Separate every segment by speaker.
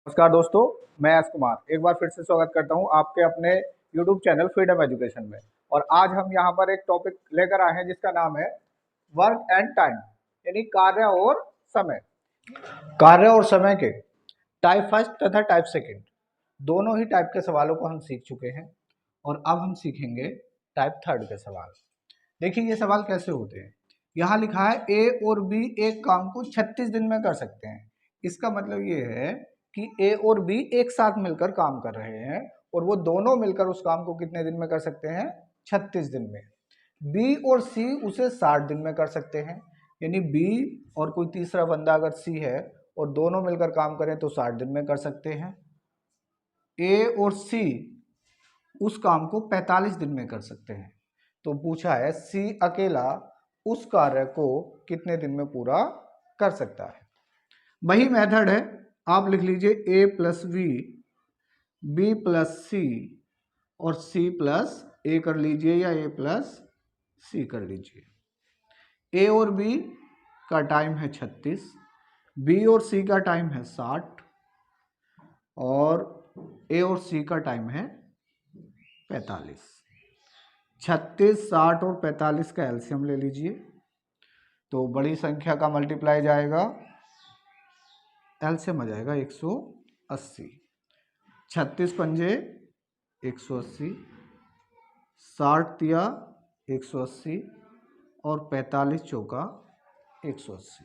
Speaker 1: नमस्कार दोस्तों, मैं एस कुमार एक बार फिर से स्वागत करता हूं आपके अपने YouTube चैनल फ्रीडम एजुकेशन में। और आज हम यहां पर एक टॉपिक लेकर आए हैं जिसका नाम है वर्क एंड टाइम, यानी कार्य और समय। कार्य और समय के टाइप फर्स्ट तथा टाइप सेकंड दोनों ही टाइप के सवालों को हम सीख चुके हैं और अब हम सीखेंगे टाइप थर्ड के सवाल। देखिए ये सवाल कैसे होते हैं। यहाँ लिखा है ए और बी एक काम को 36 दिन में कर सकते हैं। इसका मतलब ये है कि ए और बी एक साथ मिलकर काम कर रहे हैं और वो दोनों मिलकर उस काम को कितने दिन में कर सकते हैं? 36 दिन में। बी और सी उसे 60 दिन में कर सकते हैं, यानी बी और कोई तीसरा बंदा अगर सी है और दोनों मिलकर काम करें तो 60 दिन में कर सकते हैं। ए और सी उस काम को 45 दिन में कर सकते हैं। तो पूछा है सी अकेला उस कार्य को कितने दिन में पूरा कर सकता है। वही मेथड है, आप लिख लीजिए ए प्लस बी प्लस सी और सी प्लस ए कर लीजिए या ए प्लस सी कर लीजिए। ए और बी का टाइम है 36, बी और सी का टाइम है 60 और ए और सी का टाइम है 45। 36, 60 और 45 का एलसीएम ले लीजिए तो बड़ी संख्या का मल्टीप्लाई जाएगा, एलसीएम आ जाएगा 180। 36 पंजे 180, 60 तिया 180 और 45 चौका 180।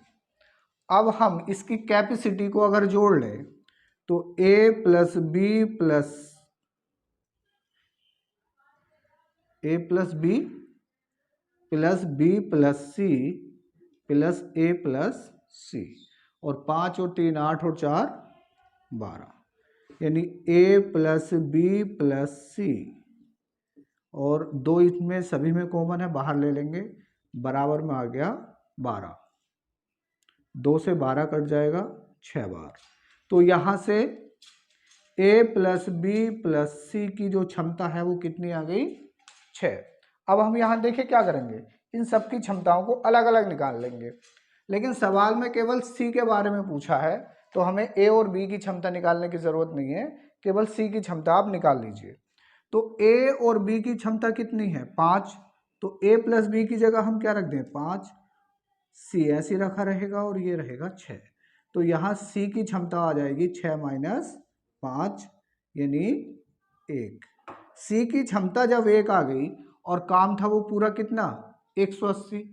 Speaker 1: अब हम इसकी कैपेसिटी को अगर जोड़ लें तो a plus b plus b plus c plus a plus c और 5 और 3 8 और 4 12, यानी a plus b plus c और 2 इसमें सभी में कॉमन है, बाहर ले लेंगे, बराबर में आ गया 12। 2 से 12 कट जाएगा 6 बार। तो यहाँ से ए प्लस बी प्लस सी की जो क्षमता है वो कितनी आ गई? 6। अब हम यहाँ देखिए क्या करेंगे, इन सब की क्षमताओं को अलग अलग निकाल लेंगे, लेकिन सवाल में केवल सी के बारे में पूछा है तो हमें ए और बी की क्षमता निकालने की जरूरत नहीं है, केवल सी की क्षमता आप निकाल लीजिए। तो ए और बी की क्षमता कितनी है? 5। तो ए प्लस बी की जगह हम क्या रख दें? 5। सी ऐसे रखा रहेगा और ये रहेगा 6। तो यहाँ सी की क्षमता आ जाएगी 6 माइनस 5 यानी 1। सी की क्षमता जब 1 आ गई और काम था वो पूरा कितना? 180।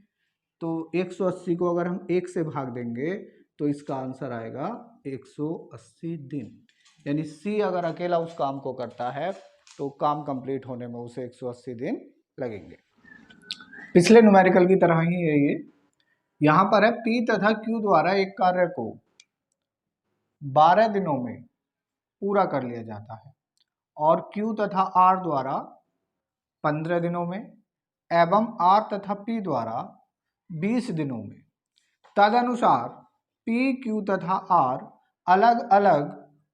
Speaker 1: तो 180 को अगर हम 1 से भाग देंगे तो इसका आंसर आएगा 180 दिन। यानी सी अगर अकेला उस काम को करता है तो काम कंप्लीट होने में उसे 180 दिन लगेंगे। पिछले न्यूमेरिकल की तरह ही है ये। यहाँ पर है P तथा Q द्वारा एक कार्य को 12 दिनों में पूरा कर लिया जाता है और Q तथा R द्वारा 15 दिनों में एवं R तथा P द्वारा 20 दिनों में। तदनुसार P, Q तथा R अलग अलग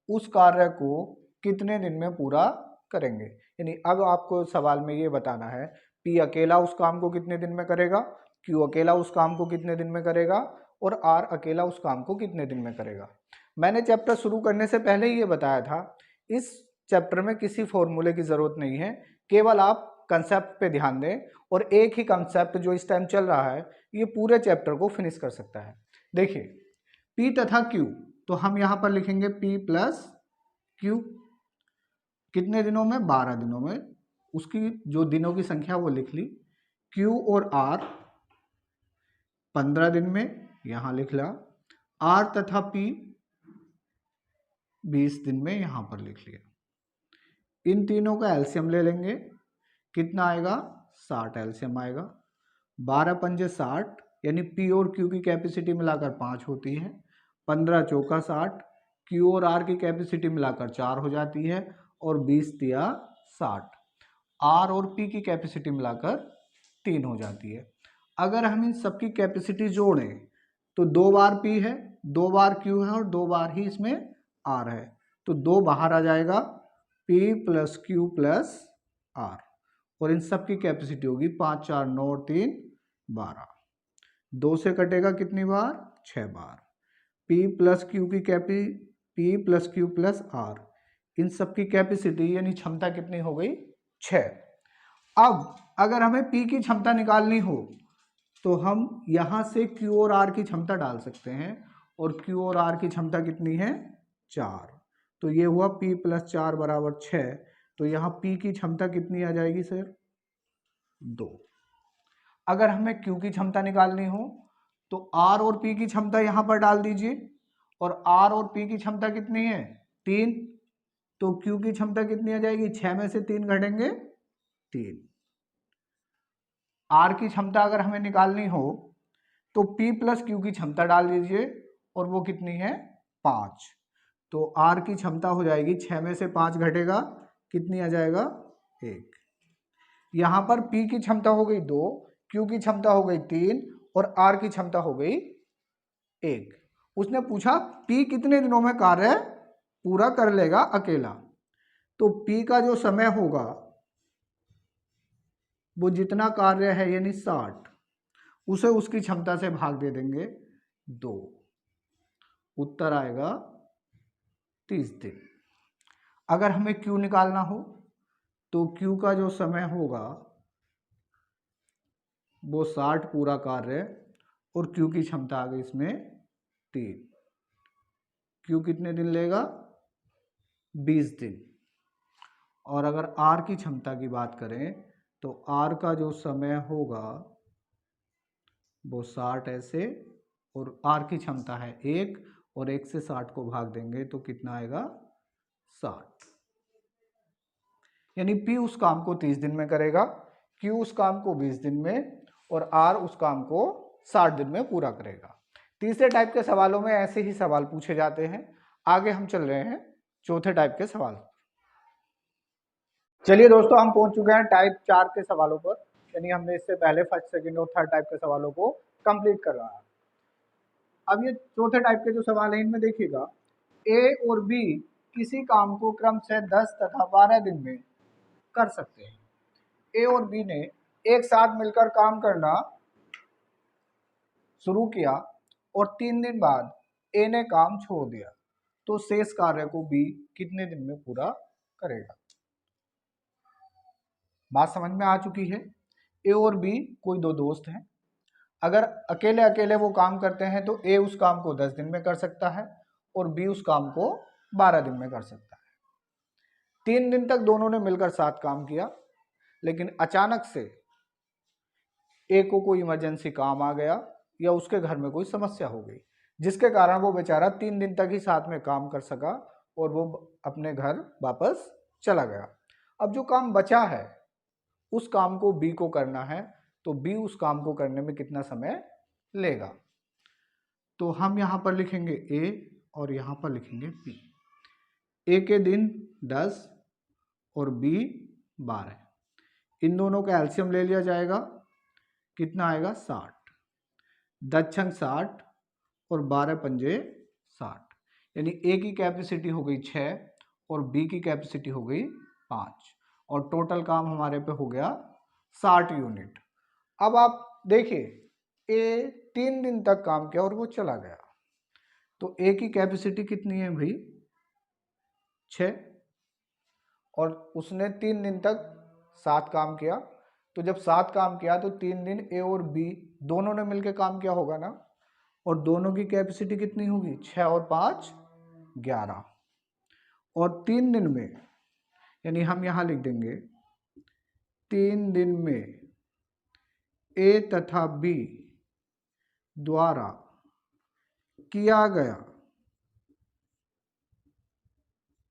Speaker 1: उस कार्य को कितने दिन में पूरा करेंगे। यानी अब आपको सवाल में ये बताना है P अकेला उस काम को कितने दिन में करेगा, Q अकेला उस काम को कितने दिन में करेगा और R अकेला उस काम को कितने दिन में करेगा। मैंने चैप्टर शुरू करने से पहले ही ये बताया था, इस चैप्टर में किसी फॉर्मूले की जरूरत नहीं है, केवल आप कंसेप्ट पे ध्यान दें और एक ही कंसेप्ट जो इस टाइम चल रहा है ये पूरे चैप्टर को फिनिश कर सकता है। देखिए P तथा Q, तो हम यहाँ पर लिखेंगे P प्लस Q कितने दिनों में? 12 दिनों में। उसकी जो दिनों की संख्या वो लिख ली। Q और R 15 दिन में, यहाँ लिख ला। R तथा P 20 दिन में, यहाँ पर लिख लिया। इन तीनों का एलसीएम ले लेंगे, कितना आएगा? 60 एलसीएम आएगा। 12 पंजे 60 यानी P और Q की कैपेसिटी मिलाकर 5 होती है। 15 चौका 60, Q और R की कैपेसिटी मिलाकर 4 हो जाती है और 20 तिया 60। R और P की कैपेसिटी मिलाकर 3 हो जाती है। अगर हम इन सबकी कैपेसिटी जोड़ें तो 2 बार P है, 2 बार Q है और 2 बार ही इसमें R है, तो 2 बाहर आ जाएगा, P plus Q plus R और इन सब की कैपेसिटी होगी 5 4 9 और 3 12। 2 से कटेगा कितनी बार? 6 बार। P प्लस Q की P plus Q plus R, इन सब की कैपेसिटी यानी क्षमता कितनी हो गई? 6। अब अगर हमें P की क्षमता निकालनी हो तो हम यहां से Q और R की क्षमता डाल सकते हैं, और Q और R की क्षमता कितनी है? 4। तो ये हुआ P प्लस 4 बराबर 6। तो यहाँ P की क्षमता कितनी आ जाएगी सर? 2। अगर हमें Q की क्षमता निकालनी हो तो R और P की क्षमता यहां पर डाल दीजिए, और R और P की क्षमता कितनी है? 3। तो Q की क्षमता कितनी आ जाएगी? 6 में से 3 घटेंगे 3। R की क्षमता अगर हमें निकालनी हो तो P प्लस Q की क्षमता डाल दीजिए, और वो कितनी है? 5। तो R की क्षमता हो जाएगी, 6 में से 5 घटेगा, कितनी आ जाएगा? 1। यहां पर P की क्षमता हो गई 2, Q की क्षमता हो गई 3, और R की क्षमता हो गई 1। उसने पूछा P कितने दिनों में कार्य पूरा कर लेगा अकेला। तो P का जो समय होगा वो जितना कार्य है यानी 60, उसे उसकी क्षमता से भाग दे देंगे 2। उत्तर आएगा 30 दिन। अगर हमें Q निकालना हो तो Q का जो समय होगा वो 60 पूरा कार्य, और Q की क्षमता आ गई इसमें 3। Q कितने दिन लेगा? 20 दिन। और अगर R की क्षमता की बात करें तो R का जो समय होगा वो 60 ऐसे, और R की क्षमता है 1, और 1 से 60 को भाग देंगे तो कितना आएगा? 60। यानी P उस काम को 30 दिन में करेगा, Q उस काम को 20 दिन में, और R उस काम को 60 दिन में पूरा करेगा। तीसरे टाइप के सवालों में ऐसे ही सवाल पूछे जाते हैं। आगे हम चल रहे हैं चौथे टाइप के सवाल। चलिए दोस्तों, हम पहुंच चुके हैं टाइप 4 के सवालों पर, यानी हमने इससे पहले फर्स्ट, सेकंड और थर्ड टाइप के सवालों को कंप्लीट कर रहा है। अब ये चौथे टाइप के जो सवाल हैं इनमें देखिएगा, ए और बी किसी काम को क्रम से 10 तथा 12 दिन में कर सकते हैं। ए और बी ने एक साथ मिलकर काम करना शुरू किया, और 3 दिन बाद ए ने काम छोड़ दिया, तो शेष कार्य को बी कितने दिन में पूरा करेगा? बात समझ में आ चुकी है। ए और बी कोई दो दोस्त हैं। अगर अकेले अकेले वो काम करते हैं तो ए उस काम को 10 दिन में कर सकता है, और बी उस काम को 12 दिन में कर सकता है। 3 दिन तक दोनों ने मिलकर साथ काम किया, लेकिन अचानक से ए को कोई इमरजेंसी काम आ गया, या उसके घर में कोई समस्या हो गई, जिसके कारण वो बेचारा 3 दिन तक ही साथ में काम कर सका, और वो अपने घर वापस चला गया। अब जो काम बचा है उस काम को बी को करना है, तो बी उस काम को करने में कितना समय लेगा? तो हम यहां पर लिखेंगे ए, और यहां पर लिखेंगे बी। ए के दिन 10 और बी 12। इन दोनों का एलसीएम ले लिया जाएगा, कितना आएगा? 60। 10 छंग 60 और 12 पंजे 60, यानी ए की कैपेसिटी हो गई 6 और बी की कैपेसिटी हो गई 5, और टोटल काम हमारे पे हो गया 60 यूनिट। अब आप देखिए ए 3 दिन तक काम किया और वो चला गया, तो ए की कैपेसिटी कितनी है भाई? 6, और उसने 3 दिन तक 7 काम किया। तो जब 7 काम किया तो 3 दिन ए और बी दोनों ने मिलकर काम किया होगा ना, और दोनों की कैपेसिटी कितनी होगी? 6 और 5 11, और 3 दिन में, यानी हम यहां लिख देंगे 3 दिन में ए तथा बी द्वारा किया गया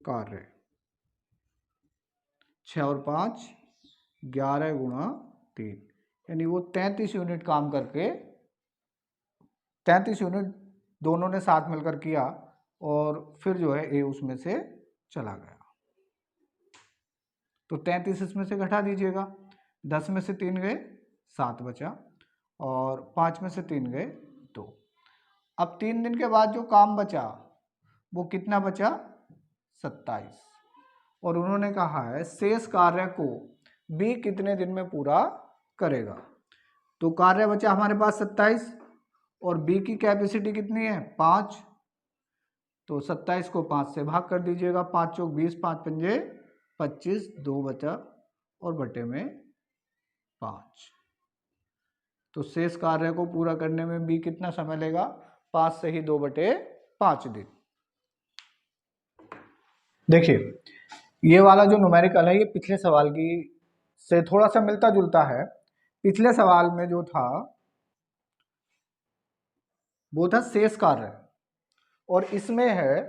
Speaker 1: कार्य 6 और 5 11 गुणा 3, यानी वो 33 यूनिट काम करके 33 यूनिट दोनों ने साथ मिलकर किया, और फिर जो है ए उसमें से चला गया। तो 33 इसमें से घटा दीजिएगा, 10 में से 3 गए 7 बचा, और 5 में से 3 गए 2। अब 3 दिन के बाद जो काम बचा वो कितना बचा? 27। और उन्होंने कहा है शेष कार्य को बी कितने दिन में पूरा करेगा? तो कार्य बचा हमारे पास 27, और बी की कैपेसिटी कितनी है? 5, तो 27 को 5 से भाग कर दीजिएगा, 5 चौक 20, 5 पंजे 25, 2 बचा और बटे में 5। तो शेष कार्य को पूरा करने में बी कितना समय लेगा? 5 से ही 2 बटे 5 दिन। देखिए ये वाला जो न्यूमेरिकल है ये पिछले सवाल की से थोड़ा सा मिलता जुलता है। पिछले सवाल में जो था वो था शेष कार्य और इसमें है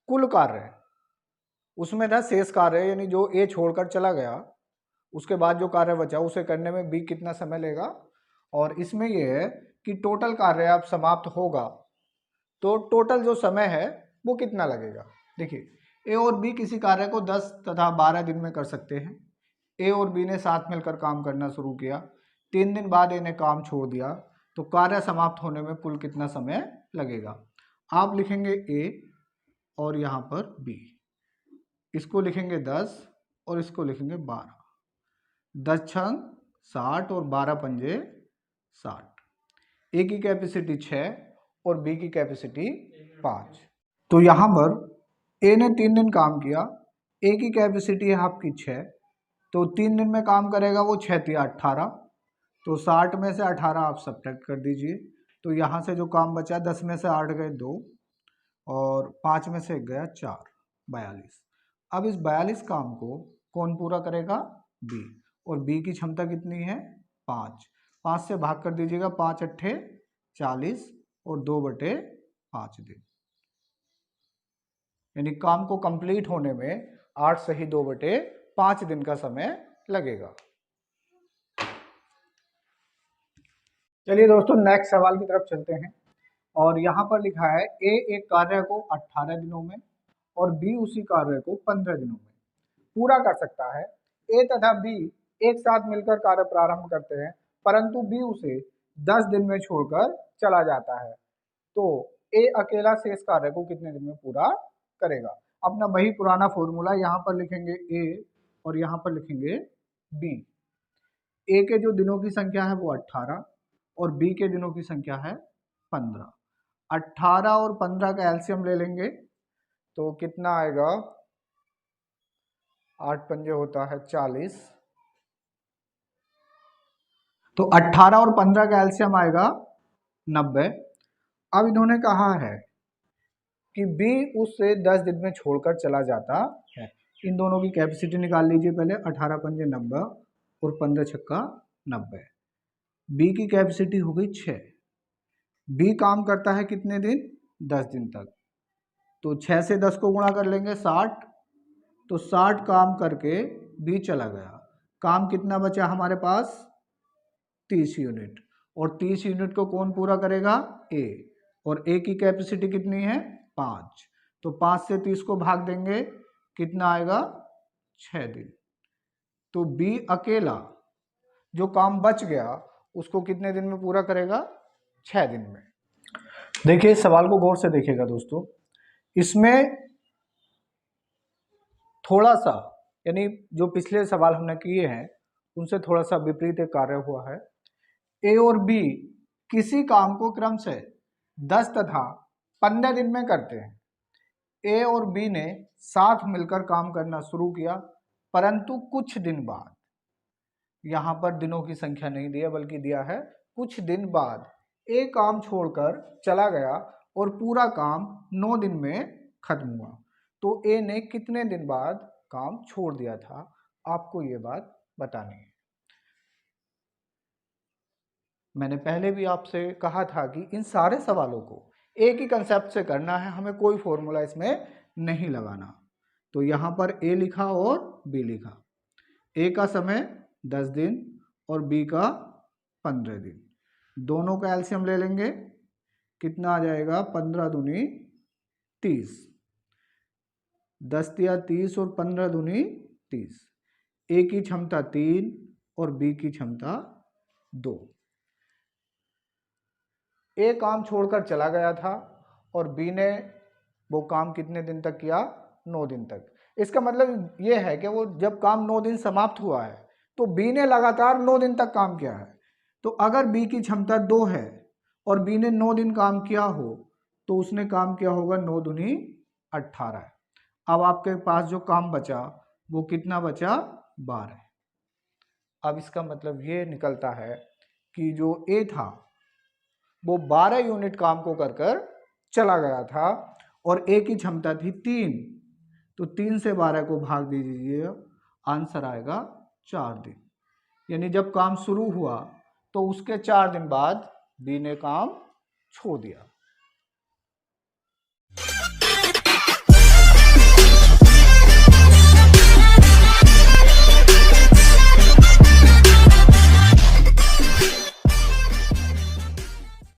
Speaker 1: कुल कार्य। उसमें था शेष कार्य यानी जो ए छोड़कर चला गया उसके बाद जो कार्य बचा उसे करने में बी कितना समय लेगा, और इसमें यह है कि टोटल कार्य अब समाप्त होगा तो टोटल जो समय है वो कितना लगेगा। देखिए ए और बी किसी कार्य को 10 तथा 12 दिन में कर सकते हैं। ए और बी ने साथ मिलकर काम करना शुरू किया, 3 दिन बाद ए ने काम छोड़ दिया, तो कार्य समाप्त होने में कुल कितना समय लगेगा। आप लिखेंगे ए और यहाँ पर बी, इसको लिखेंगे 10 और इसको लिखेंगे 12। 10 छंग 60 और 12 पंजे 60। ए की कैपेसिटी 6 और बी की कैपेसिटी 5। तो यहाँ पर ए ने 3 दिन काम किया, ए की कैपेसिटी है आपकी 6, तो 3 दिन में काम करेगा वो 6 तिया 18, तो 60 में से 18 आप सब्ट्रैक्ट कर दीजिए, तो यहाँ से जो काम बचा 10 में से 8 गए 2 और 5 में से 1 गया 4, 42। अब इस 42 काम को कौन पूरा करेगा? बी, और बी की क्षमता कितनी है? 5। 5 से भाग कर दीजिएगा, 5 अट्ठे 40 और 2 बटे 5 दिन, यानी काम को कंप्लीट होने में 8 से ही 2 बटे 5 दिन का समय लगेगा। चलिए दोस्तों नेक्स्ट सवाल की तरफ चलते हैं, और यहाँ पर लिखा है ए एक कार्य को 18 दिनों में और बी उसी कार्य को 15 दिनों में पूरा कर सकता है। ए तथा बी एक साथ मिलकर कार्य प्रारंभ करते हैं परंतु बी उसे 10 दिन में छोड़कर चला जाता है, तो ए अकेला शेष कार्य को कितने दिन में पूरा करेगा। अपना वही पुराना फॉर्मूला, यहाँ पर लिखेंगे ए और यहाँ पर लिखेंगे बी। ए के जो दिनों की संख्या है वो 18 और बी के दिनों की संख्या है 15। 18 और 15 का एलसीएम ले लेंगे तो कितना आएगा? 8 पंजे होता है 40, तो 18 और 15 का एलसीएम आएगा 90। अब इन्होंने कहा है कि बी उससे 10 दिन में छोड़कर चला जाता है। इन दोनों की कैपेसिटी निकाल लीजिए पहले, 18 पंजे 90 और 15 छक्का 90। बी की कैपेसिटी हो गई 6। बी काम करता है कितने दिन? 10 दिन तक, तो 6 से 10 को गुणा कर लेंगे 60, तो 60 काम करके बी चला गया। काम कितना बचा हमारे पास? 30 यूनिट, और 30 यूनिट को कौन पूरा करेगा? ए, और ए की कैपेसिटी कितनी है? 5, तो 5 से 30 को भाग देंगे, कितना आएगा? 6 दिन। तो बी अकेला जो काम बच गया उसको कितने दिन में पूरा करेगा? 6 दिन में। देखिए इस सवाल को गौर से देखिएगा दोस्तों, इसमें थोड़ा सा यानी जो पिछले सवाल हमने किए हैं उनसे थोड़ा सा विपरीत एक कार्य हुआ है। ए और बी किसी काम को क्रम से 10 तथा 15 दिन में करते हैं। ए और बी ने साथ मिलकर काम करना शुरू किया परंतु कुछ दिन बाद, यहाँ पर दिनों की संख्या नहीं दिया बल्कि दिया है कुछ दिन बाद, ए काम छोड़कर चला गया और पूरा काम 9 दिन में खत्म हुआ, तो ए ने कितने दिन बाद काम छोड़ दिया था? आपको ये बात बतानी है। मैंने पहले भी आपसे कहा था कि इन सारे सवालों को एक ही कंसेप्ट से करना है, हमें कोई फॉर्मूला इसमें नहीं लगाना। तो यहाँ पर ए लिखा और बी लिखा, ए का समय 10 दिन और बी का 15 दिन, दोनों का एलसीएम ले लेंगे, कितना आ जाएगा? 15 दूनी 30, 10 तिया 30 और 15 दूनी 30। ए की क्षमता 3 और बी की क्षमता 2। ए काम छोड़कर चला गया था और बी ने वो काम कितने दिन तक किया? 9 दिन तक। इसका मतलब ये है कि वो जब काम 9 दिन समाप्त हुआ है तो बी ने लगातार 9 दिन तक काम किया है। तो अगर बी की क्षमता 2 है और बी ने 9 दिन काम किया हो तो उसने काम किया होगा 9 दूनी 18। अब आपके पास जो काम बचा वो कितना बचा? 12। अब इसका मतलब ये निकलता है कि जो ए था वो 12 यूनिट काम को कर कर चला गया था और ए की क्षमता थी 3, तो 3 से 12 को भाग दीजिए, आंसर आएगा 4 दिन। यानी जब काम शुरू हुआ तो उसके 4 दिन बाद बी ने काम छोड़ दिया।